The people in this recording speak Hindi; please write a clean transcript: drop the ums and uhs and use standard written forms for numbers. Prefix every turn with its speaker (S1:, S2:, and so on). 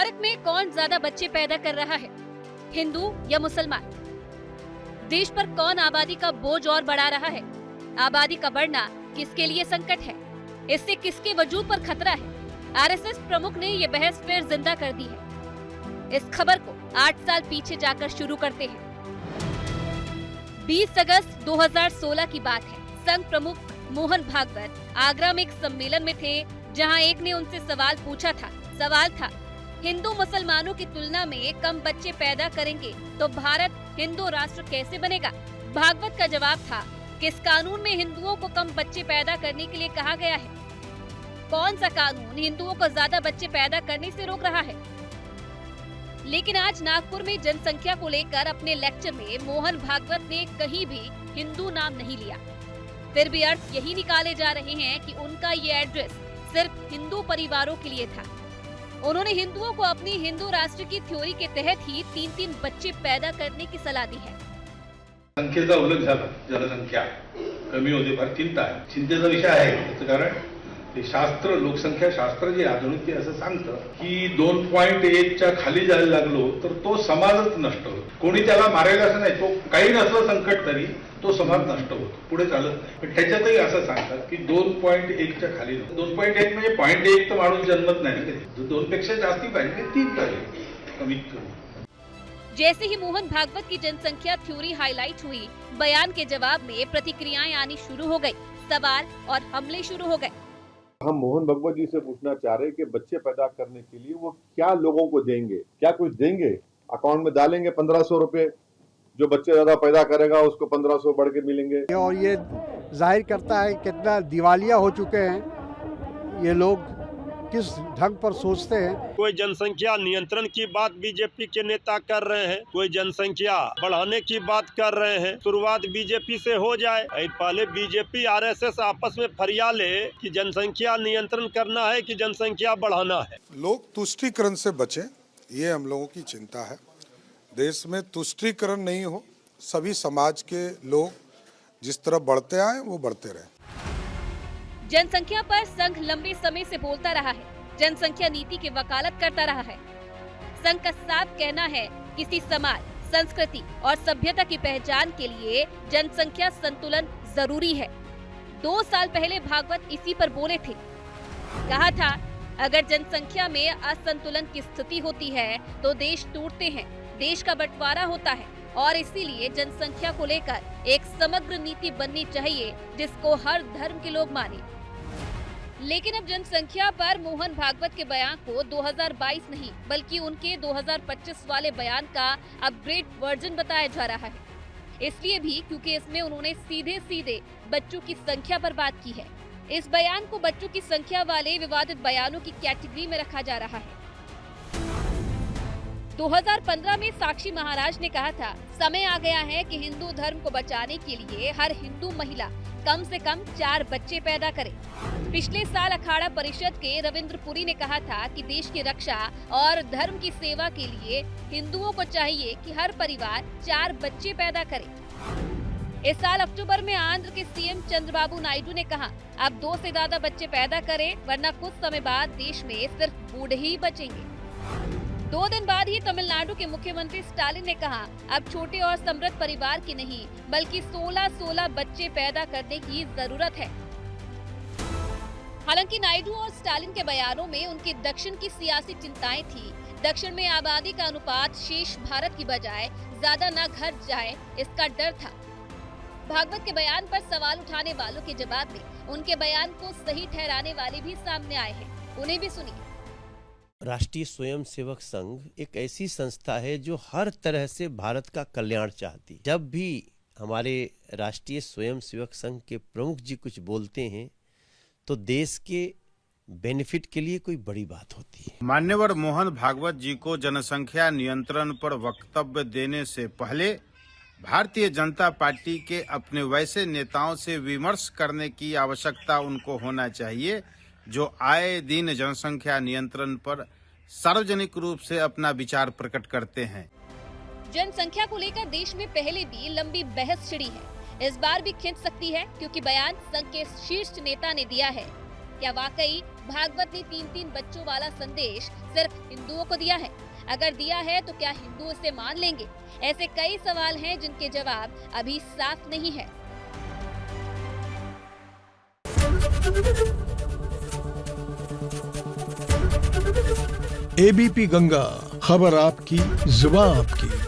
S1: भारत में कौन ज्यादा बच्चे पैदा कर रहा है, हिंदू या मुसलमान? देश पर कौन आबादी का बोझ और बढ़ा रहा है? आबादी का बढ़ना किसके लिए संकट है? इससे किसके वजूद पर खतरा है? आरएसएस प्रमुख ने ये बहस फिर जिंदा कर दी है। इस खबर को 8 साल पीछे जाकर शुरू करते हैं। 20 अगस्त 2016 की बात है। संघ प्रमुख मोहन भागवत आगरा में एक सम्मेलन में थे, जहां एक ने उनसे सवाल पूछा था। सवाल था, हिंदू मुसलमानों की तुलना में कम बच्चे पैदा करेंगे तो भारत हिंदू राष्ट्र कैसे बनेगा? भागवत का जवाब था, किस कानून में हिंदुओं को कम बच्चे पैदा करने के लिए कहा गया है? कौन सा कानून हिंदुओं को ज्यादा बच्चे पैदा करने से रोक रहा है? लेकिन आज नागपुर में जनसंख्या को लेकर अपने लेक्चर में मोहन भागवत ने कहीं भी हिंदू नाम नहीं लिया। फिर भी अर्थ यही निकाले जा रहे हैं कि उनका ये एड्रेस सिर्फ हिंदू परिवारों के लिए था। उन्होंने हिंदुओं को अपनी हिंदू राष्ट्र की थ्योरी के तहत ही 3-3 बच्चे पैदा करने की सलाह दी है।
S2: संख्येचा उल्लेख झाला, जनसंख्या कमी होते फार चिंता आहे। चिंतेचा विषय आहे त्याचं कारण ते शास्त्र, लोकसंख्या शास्त्र जे आधुनिक ते असं सांगतं की 2.1 च्या खाली जायला लागलो तर तो समाजच नष्ट होतो। कोणी त्याला मारेल असं नाही, तो काही नसलं संकट तरी तो समाज नष्ट होतो, पुढे चालत नाही। पण त्याच्यातही असं सांगतात की 2.1 च्या खाली 2.1 म्हणजे 0.1 तर माणूस जन्मत नाही ना कधी, 2 पेक्षा जास्ती पाहिजे, 3 पाहिजे कमीत कमी।
S1: जैसे ही मोहन भागवत की जनसंख्या थ्योरी हाईलाइट हुई, बयान के जवाब में प्रतिक्रियाएं आनी शुरू हो गई, सवाल और हमले शुरू हो गए।
S3: हम मोहन भागवत जी से पूछना चाह रहे हैं कि बच्चे पैदा करने के लिए वो क्या लोगों को देंगे, क्या कुछ देंगे? अकाउंट में डालेंगे 1500 रुपए, जो बच्चे ज्यादा पैदा करेगा उसको 1500 बढ़ के मिलेंगे।
S4: और ये जाहिर करता है कितना दिवालिया हो चुके हैं ये लोग, किस ढंग पर सोचते हैं।
S5: कोई जनसंख्या नियंत्रण की बात बीजेपी के नेता कर रहे हैं, कोई जनसंख्या बढ़ाने की बात कर रहे हैं। शुरुआत बीजेपी से हो जाए, पहले बीजेपी आरएसएस आपस में फरिया ले कि जनसंख्या नियंत्रण करना है कि जनसंख्या बढ़ाना है।
S6: लोग तुष्टीकरण से बचें, ये हम लोगों की चिंता है। देश में तुष्टीकरण नहीं हो, सभी समाज के लोग जिस तरह बढ़ते आए वो बढ़ते रहे।
S1: जनसंख्या पर संघ लंबे समय से बोलता रहा है, जनसंख्या नीति की वकालत करता रहा है। संघ का साफ कहना है, किसी समाज, संस्कृति और सभ्यता की पहचान के लिए जनसंख्या संतुलन जरूरी है। 2 साल पहले भागवत इसी पर बोले थे। कहा था, अगर जनसंख्या में असंतुलन की स्थिति होती है तो देश टूटते हैं, देश का बंटवारा होता है और इसीलिए जनसंख्या को लेकर एक समग्र नीति बननी चाहिए जिसको हर धर्म के लोग माने। लेकिन अब जनसंख्या पर मोहन भागवत के बयान को 2022 नहीं बल्कि उनके 2025 वाले बयान का अपग्रेड वर्जन बताया जा रहा है। इसलिए भी क्योंकि इसमें उन्होंने सीधे सीधे बच्चों की संख्या पर बात की है। इस बयान को बच्चों की संख्या वाले विवादित बयानों की कैटेगरी में रखा जा रहा है। 2015 में साक्षी महाराज ने कहा था, समय आ गया है कि हिंदू धर्म को बचाने के लिए हर हिंदू महिला कम से कम 4 बच्चे पैदा करे। पिछले साल अखाड़ा परिषद के रविंद्र पुरी ने कहा था कि देश की रक्षा और धर्म की सेवा के लिए हिंदुओं को चाहिए कि हर परिवार 4 बच्चे पैदा करे। इस साल अक्टूबर में आंध्र के सीएम चंद्रबाबू नायडू ने कहा, अब 2 से ज्यादा बच्चे पैदा करें वरना कुछ समय बाद देश में सिर्फ बूढ़े ही बचेंगे। 2 दिन बाद ही तमिलनाडु के मुख्यमंत्री स्टालिन ने कहा, अब छोटे और समृद्ध परिवार की नहीं बल्कि 16-16 बच्चे पैदा करने की जरूरत है। हालांकि नायडू और स्टालिन के बयानों में उनकी दक्षिण की सियासी चिंताएं थी। दक्षिण में आबादी का अनुपात शेष भारत की बजाय ज्यादा न घट जाए, इसका डर था। भागवत के बयान पर सवाल उठाने वालों के जवाब में उनके बयान को सही ठहराने वाले भी सामने आए हैं, उन्हें भी सुनिए।
S7: राष्ट्रीय स्वयंसेवक संघ एक ऐसी संस्था है जो हर तरह से भारत का कल्याण चाहती है। जब भी हमारे राष्ट्रीय स्वयंसेवक संघ के प्रमुख जी कुछ बोलते हैं तो देश के बेनिफिट के लिए कोई बड़ी बात होती है।
S8: मान्यवर मोहन भागवत जी को जनसंख्या नियंत्रण पर वक्तव्य देने से पहले भारतीय जनता पार्टी के अपने वैसे नेताओं से विमर्श करने की आवश्यकता उनको होना चाहिए जो आए दिन जनसंख्या नियंत्रण पर सार्वजनिक रूप से अपना विचार प्रकट करते हैं।
S1: जनसंख्या को लेकर देश में पहले भी लंबी बहस छिड़ी है, इस बार भी खिंच सकती है क्योंकि बयान संघ के शीर्ष नेता ने दिया है। क्या वाकई भागवत ने 3-3 बच्चों वाला संदेश सिर्फ हिंदुओं को दिया है? अगर दिया है तो क्या हिंदू इसे मान लेंगे? ऐसे कई सवाल हैं जिनके जवाब अभी साफ नहीं है।
S9: एबीपी गंगा, खबर आपकी, जुबान आपकी।